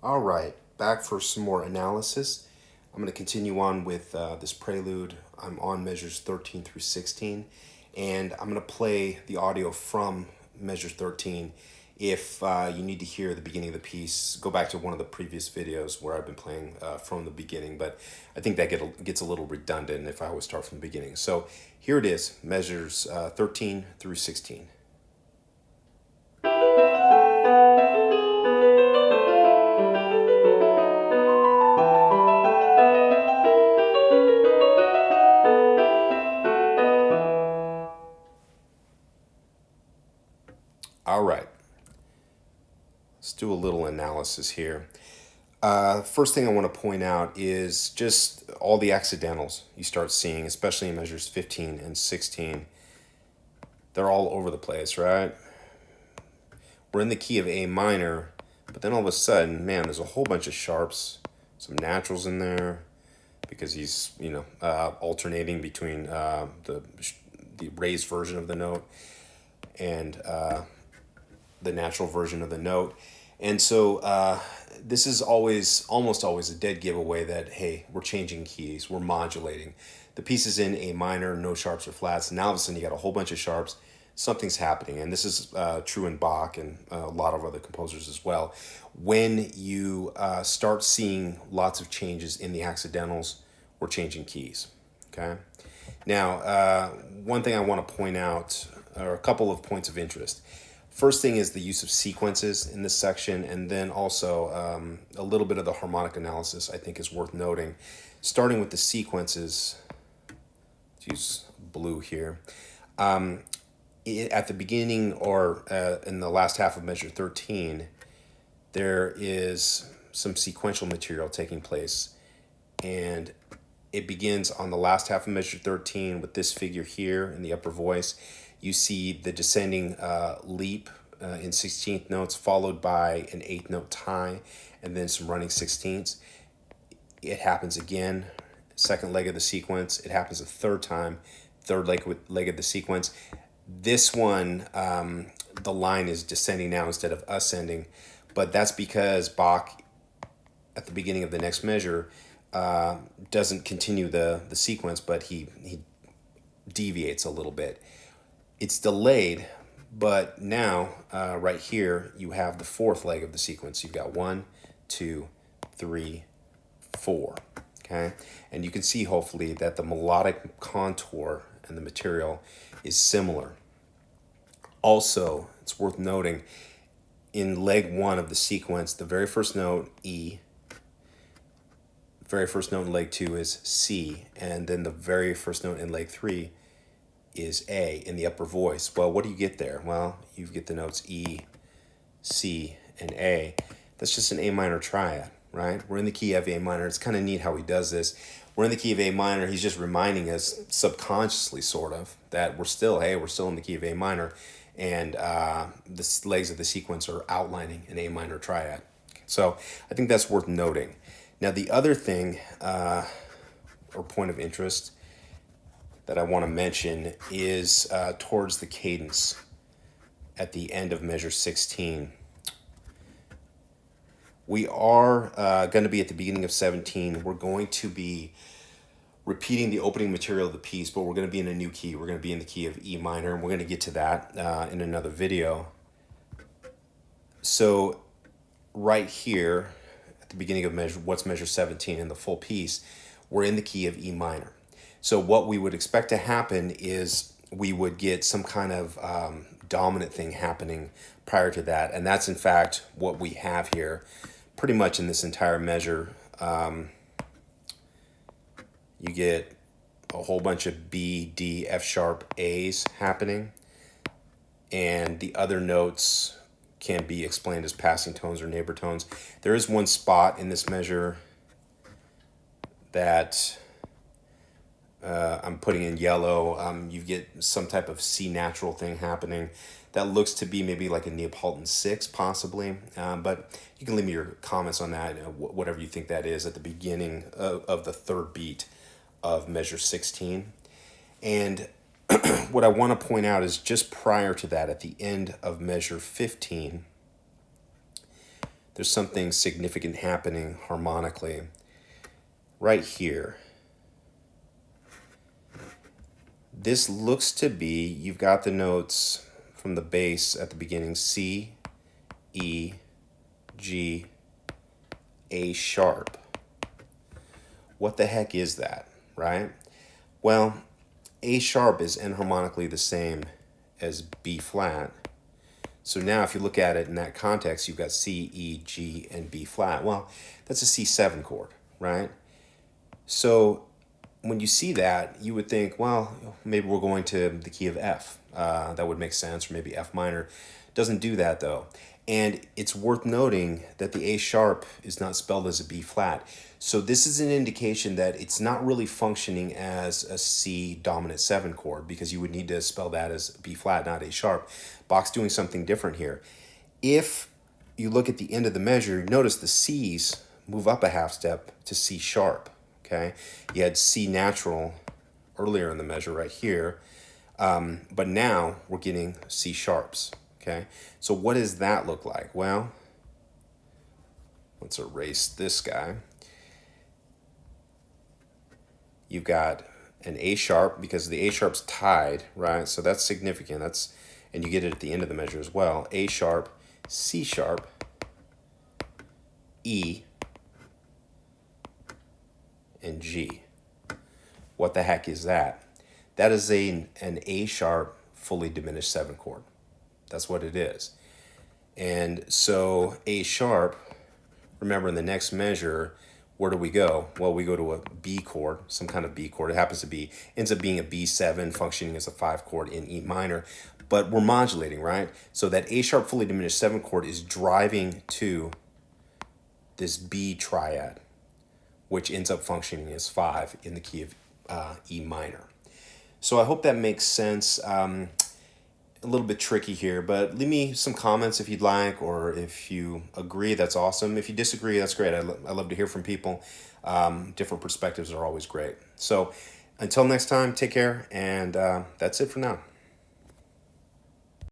All right, back for some more analysis. I'm going to continue on with this prelude. I'm on measures 13 through 16, and I'm going to play the audio from measure 13. If you need to hear the beginning of the piece, go back to one of the previous videos where I've been playing from the beginning, but I think that gets a little redundant if I always start from the beginning. So here it is, measures 13 through 16. All right, let's do a little analysis here. First thing I want to point out is just all the accidentals you start seeing, especially in measures 15 and 16. They're all over the place, right? We're in the key of A minor, but then all of a sudden, man, there's a whole bunch of sharps, some naturals in there, because he's, alternating between the raised version of the note and the natural version of the note. And so this is almost always a dead giveaway that, hey, we're changing keys, we're modulating. The piece is in A minor, no sharps or flats. Now all of a sudden you got a whole bunch of sharps. Something's happening. And this is true in Bach and a lot of other composers as well. When you start seeing lots of changes in the accidentals, we're changing keys, okay? Now, one thing I want to point out are a couple of points of interest. First thing is the use of sequences in this section, and then also a little bit of the harmonic analysis I think is worth noting. Starting with the sequences, let's use blue here. At the beginning or in the last half of measure 13, there is some sequential material taking place, and it begins on the last half of measure 13 with this figure here in the upper voice. You see the descending leap in 16th notes followed by an 8th note tie and then some running 16ths. It happens again, second leg of the sequence. It happens a third time, third leg of the sequence. This one, the line is descending now instead of ascending, but that's because Bach, at the beginning of the next measure, doesn't continue the sequence, but he deviates a little bit. It's delayed, but now, right here, you have the fourth leg of the sequence. You've got 1, 2, 3, 4, okay? And you can see, hopefully, that the melodic contour and the material is similar. Also, it's worth noting, in leg 1 of the sequence, the very first note, E, the very first note in leg 2 is C, and then the very first note in leg 3 is A in the upper voice. Well, what do you get there? Well, you get the notes E, C, and A. That's just an A minor triad, right? We're in the key of A minor. It's kind of neat how he does this. We're in the key of A minor. He's just reminding us subconsciously, sort of, that we're still in the key of A minor, and the legs of the sequence are outlining an A minor triad. So I think that's worth noting. Now, the other thing, or point of interest, that I want to mention is towards the cadence at the end of measure 16. We are going to be at the beginning of 17. We're going to be repeating the opening material of the piece, but we're going to be in a new key. We're going to be in the key of E minor, and we're going to get to that in another video. So right here at the beginning of measure 17 in the full piece, we're in the key of E minor. So what we would expect to happen is we would get some kind of dominant thing happening prior to that. And that's in fact what we have here pretty much in this entire measure. You get a whole bunch of B, D, F sharp A's happening. And the other notes can be explained as passing tones or neighbor tones. There is one spot in this measure that I'm putting in yellow. You get some type of C natural thing happening that looks to be maybe like a Neapolitan 6 possibly, but you can leave me your comments on that, whatever you think that is, at the beginning of the third beat of measure 16. And what I want to point out is just prior to that, at the end of measure 15, there's something significant happening harmonically right here. This looks to be, you've got the notes from the bass at the beginning, C, E, G, A sharp. What the heck is that, right? Well, A sharp is enharmonically the same as B flat. So now if you look at it in that context, you've got C, E, G, and B flat. Well, that's a C7 chord, right? So when you see that, you would think, well, maybe we're going to the key of F. That would make sense, or maybe F minor. Doesn't do that though. And it's worth noting that the A sharp is not spelled as a B flat. So this is an indication that it's not really functioning as a C dominant 7 chord, because you would need to spell that as B flat, not A sharp. Bach's doing something different here. If you look at the end of the measure, notice the C's move up a half step to C sharp. Okay, you had C natural earlier in the measure right here, but now we're getting C sharps. Okay, so what does that look like? Well, let's erase this guy. You've got an A sharp, because the A sharp's tied, right? So that's significant. And you get it at the end of the measure as well. A sharp, C sharp, E, and G. What the heck is that? That is an A sharp fully diminished 7 chord. That's what it is. And so A sharp, remember in the next measure, where do we go? Well, we go to a B chord, some kind of B chord. It happens to be, ends up being a B7 functioning as a 5 chord in E minor, but we're modulating, right? So that A sharp fully diminished 7 chord is driving to this B triad, which ends up functioning as 5 in the key of E minor. So I hope that makes sense. A little bit tricky here, but leave me some comments if you'd like, or if you agree, that's awesome. If you disagree, that's great. I love to hear from people. Different perspectives are always great. So until next time, take care, and that's it for now.